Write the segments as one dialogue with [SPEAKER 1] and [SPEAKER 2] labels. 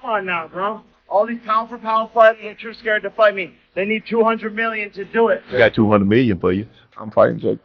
[SPEAKER 1] Come on now, bro. All these pound-for-pound fighters are too scared to fight me. They need $200 million to do it.
[SPEAKER 2] I got $200 million for you. I'm fighting Jake.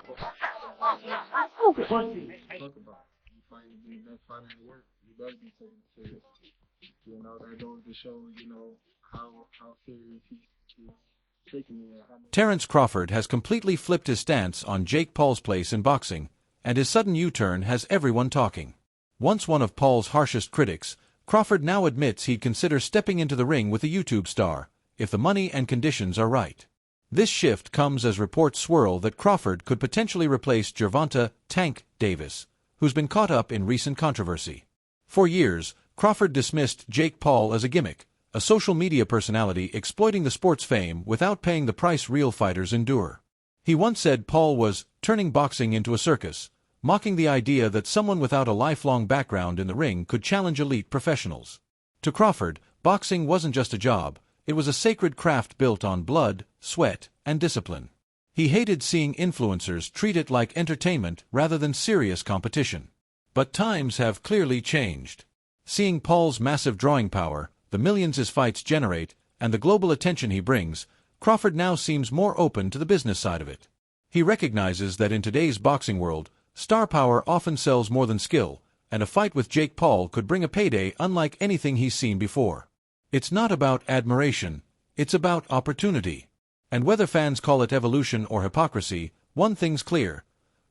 [SPEAKER 3] Terence Crawford has completely flipped his stance on Jake Paul's place in boxing, and his sudden U-turn has everyone talking. Once one of Paul's harshest critics, Crawford now admits he'd consider stepping into the ring with a YouTube star, if the money and conditions are right. This shift comes as reports swirl that Crawford could potentially replace Gervonta "Tank" Davis, who's been caught up in recent controversy. For years, Crawford dismissed Jake Paul as a gimmick, a social media personality exploiting the sport's fame without paying the price real fighters endure. He once said Paul was turning boxing into a circus, mocking the idea that someone without a lifelong background in the ring could challenge elite professionals. To Crawford, boxing wasn't just a job, it was a sacred craft built on blood, sweat, and discipline. He hated seeing influencers treat it like entertainment rather than serious competition. But times have clearly changed. Seeing Paul's massive drawing power, the millions his fights generate, and the global attention he brings, Crawford now seems more open to the business side of it. He recognizes that in today's boxing world, star power often sells more than skill, and a fight with Jake Paul could bring a payday unlike anything he's seen before. It's not about admiration, it's about opportunity. And whether fans call it evolution or hypocrisy, one thing's clear.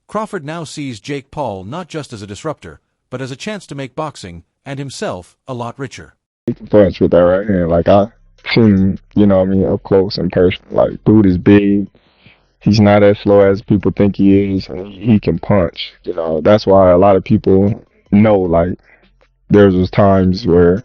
[SPEAKER 3] Crawford now sees Jake Paul not just as a disruptor, but as a chance to make boxing, and himself, a lot richer.
[SPEAKER 2] Punch with that right hand. Like, I seen him, up close and personal. Like, dude is big. He's not as slow as people think he is, and he can punch. That's why a lot of people know, like, there was times where,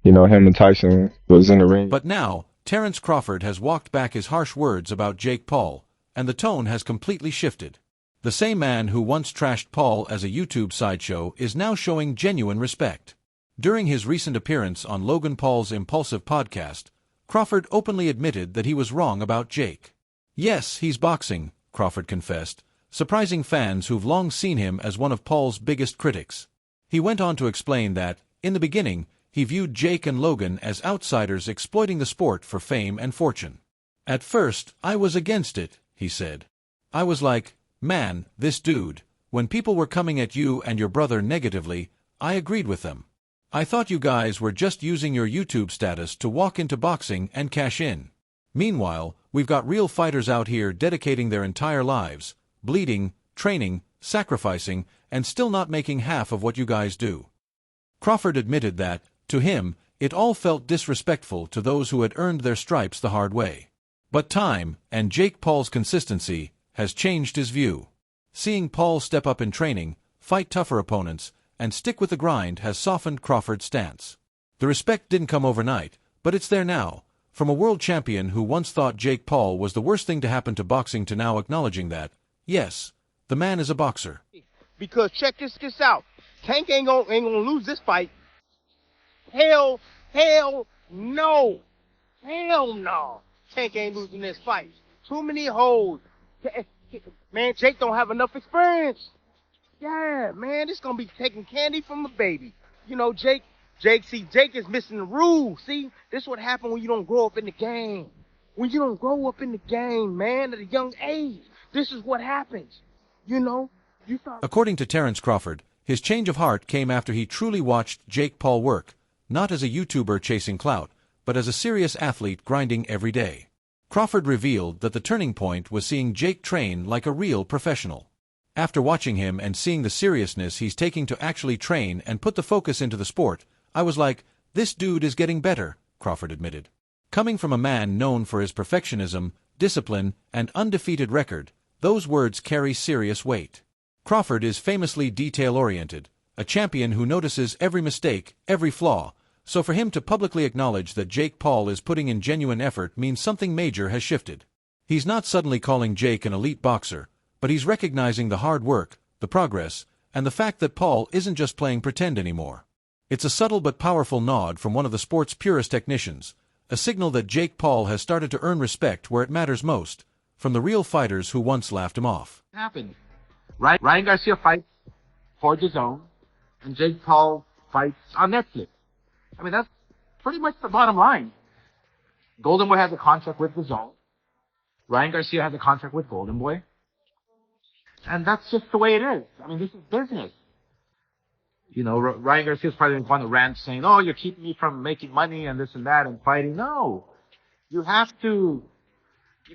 [SPEAKER 2] him and Tyson was in the ring.
[SPEAKER 3] But now, Terence Crawford has walked back his harsh words about Jake Paul, and the tone has completely shifted. The same man who once trashed Paul as a YouTube sideshow is now showing genuine respect. During his recent appearance on Logan Paul's Impulsive podcast, Crawford openly admitted that he was wrong about Jake. Yes, he's boxing, Crawford confessed, surprising fans who've long seen him as one of Paul's biggest critics. He went on to explain that, in the beginning, he viewed Jake and Logan as outsiders exploiting the sport for fame and fortune. At first, I was against it, he said. I was like, man, this dude, when people were coming at you and your brother negatively, I agreed with them. I thought you guys were just using your YouTube status to walk into boxing and cash in. Meanwhile, we've got real fighters out here dedicating their entire lives, bleeding, training, sacrificing, and still not making half of what you guys do. Crawford admitted that, to him, it all felt disrespectful to those who had earned their stripes the hard way. But time, and Jake Paul's consistency, has changed his view. Seeing Paul step up in training, fight tougher opponents, and stick with the grind has softened Crawford's stance. The respect didn't come overnight, but it's there now, from a world champion who once thought Jake Paul was the worst thing to happen to boxing to now acknowledging that, yes, the man is a boxer.
[SPEAKER 4] Because check this out, Tank ain't gonna lose this fight. Hell no. Hell no. Tank ain't losing this fight. Too many holes. Man, Jake don't have enough experience. Yeah, man, this gonna be taking candy from a baby. Jake is missing the rules. See, this is what happened when you don't grow up in the game. When you don't grow up in the game, man, at a young age, this is what happens.
[SPEAKER 3] According to Terence Crawford, his change of heart came after he truly watched Jake Paul work, not as a YouTuber chasing clout, but as a serious athlete grinding every day. Crawford revealed that the turning point was seeing Jake train like a real professional. After watching him and seeing the seriousness he's taking to actually train and put the focus into the sport, I was like, this dude is getting better, Crawford admitted. Coming from a man known for his perfectionism, discipline, and undefeated record, those words carry serious weight. Crawford is famously detail-oriented, a champion who notices every mistake, every flaw, so for him to publicly acknowledge that Jake Paul is putting in genuine effort means something major has shifted. He's not suddenly calling Jake an elite boxer, but he's recognizing the hard work, the progress, and the fact that Paul isn't just playing pretend anymore. It's a subtle but powerful nod from one of the sport's purest technicians, a signal that Jake Paul has started to earn respect where it matters most, from the real fighters who once laughed him off.
[SPEAKER 5] Happened. Ryan Garcia fights for DAZN, and Jake Paul fights on Netflix. I mean, that's pretty much the bottom line. Golden Boy has a contract with DAZN. Ryan Garcia has a contract with Golden Boy. And that's just the way it is. I mean, this is business. You know, Ryan Garcia's probably going to rant saying, oh, you're keeping me from making money and this and that and fighting. No. You have to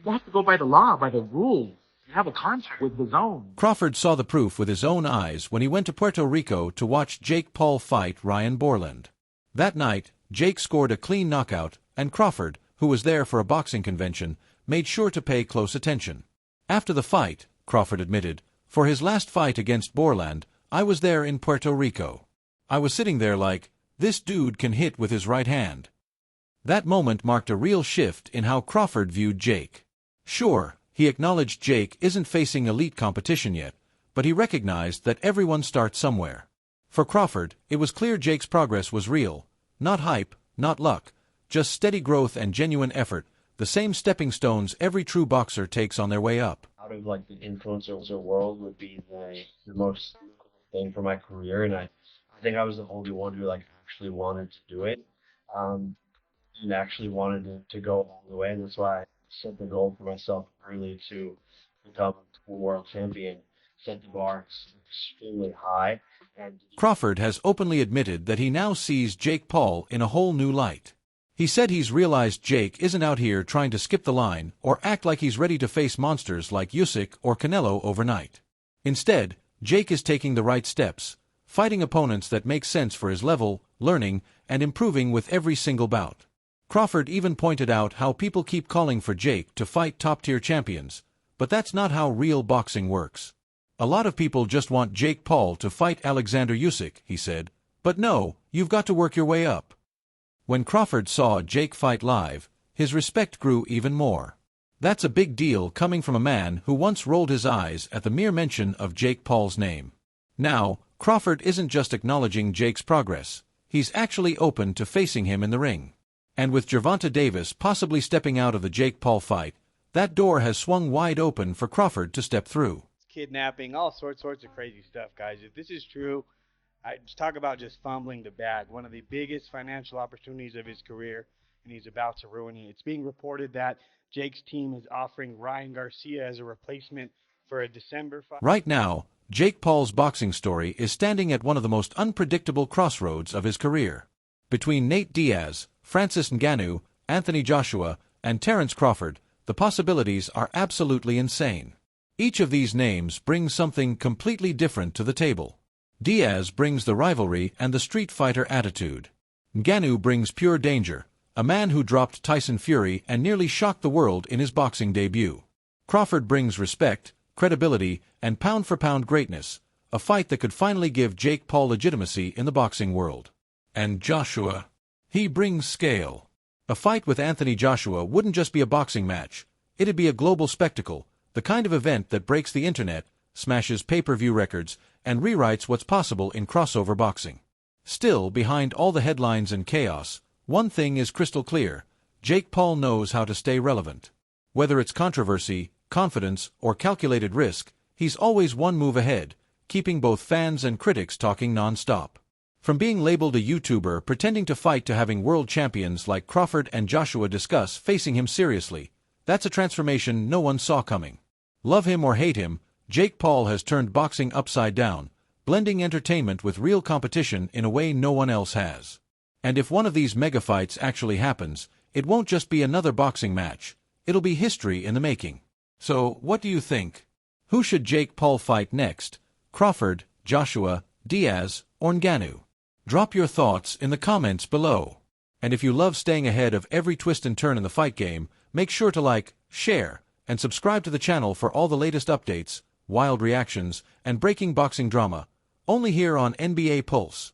[SPEAKER 5] go by the law, by the rules. You have a contract with DAZN.
[SPEAKER 3] Crawford saw the proof with his own eyes when he went to Puerto Rico to watch Jake Paul fight Ryan Borland. That night, Jake scored a clean knockout, and Crawford, who was there for a boxing convention, made sure to pay close attention. After the fight, Crawford admitted, for his last fight against Borland, I was there in Puerto Rico. I was sitting there like, this dude can hit with his right hand. That moment marked a real shift in how Crawford viewed Jake. Sure, he acknowledged Jake isn't facing elite competition yet, but he recognized that everyone starts somewhere. For Crawford, it was clear Jake's progress was real, not hype, not luck, just steady growth and genuine effort, the same stepping stones every true boxer takes on their way up.
[SPEAKER 6] Out of like the influencer world would be the most thing for my career, and I think I was the only one who like actually wanted to do it, and actually wanted to go all the way, and that's why I set the goal for myself early to become a world champion. Set the bar extremely high. And
[SPEAKER 3] Crawford has openly admitted that he now sees Jake Paul in a whole new light. He said he's realized Jake isn't out here trying to skip the line or act like he's ready to face monsters like Usyk or Canelo overnight. Instead, Jake is taking the right steps, fighting opponents that make sense for his level, learning, and improving with every single bout. Crawford even pointed out how people keep calling for Jake to fight top-tier champions, but that's not how real boxing works. A lot of people just want Jake Paul to fight Alexander Usyk, he said, but no, you've got to work your way up. When Crawford saw Jake fight live, his respect grew even more. That's a big deal coming from a man who once rolled his eyes at the mere mention of Jake Paul's name. Now, Crawford isn't just acknowledging Jake's progress, he's actually open to facing him in the ring. And with Gervonta Davis possibly stepping out of the Jake Paul fight, that door has swung wide open for Crawford to step through.
[SPEAKER 7] Kidnapping, all sorts of crazy stuff, guys. If this is true, I just talk about just fumbling the bag. One of the biggest financial opportunities of his career, and he's about to ruin it. It's being reported that Jake's team is offering Ryan Garcia as a replacement for a December fight.
[SPEAKER 3] Right now, Jake Paul's boxing story is standing at one of the most unpredictable crossroads of his career. Between Nate Diaz, Francis Ngannou, Anthony Joshua, and Terence Crawford, the possibilities are absolutely insane. Each of these names brings something completely different to the table. Diaz brings the rivalry and the street fighter attitude. Ngannou brings pure danger, a man who dropped Tyson Fury and nearly shocked the world in his boxing debut. Crawford brings respect, credibility, and pound-for-pound greatness, a fight that could finally give Jake Paul legitimacy in the boxing world. And Joshua, he brings scale. A fight with Anthony Joshua wouldn't just be a boxing match, it'd be a global spectacle, the kind of event that breaks the internet, smashes pay-per-view records, and rewrites what's possible in crossover boxing. Still, behind all the headlines and chaos, one thing is crystal clear: Jake Paul knows how to stay relevant. Whether it's controversy, confidence, or calculated risk, he's always one move ahead, keeping both fans and critics talking non-stop. From being labeled a YouTuber pretending to fight to having world champions like Crawford and Joshua discuss facing him seriously, that's a transformation no one saw coming. Love him or hate him, Jake Paul has turned boxing upside down, blending entertainment with real competition in a way no one else has. And if one of these mega fights actually happens, it won't just be another boxing match, it'll be history in the making. So, what do you think? Who should Jake Paul fight next? Crawford, Joshua, Diaz, or Ngannou? Drop your thoughts in the comments below. And if you love staying ahead of every twist and turn in the fight game, make sure to like, share, and subscribe to the channel for all the latest updates, wild reactions, and breaking boxing drama, only here on NBA Pulse.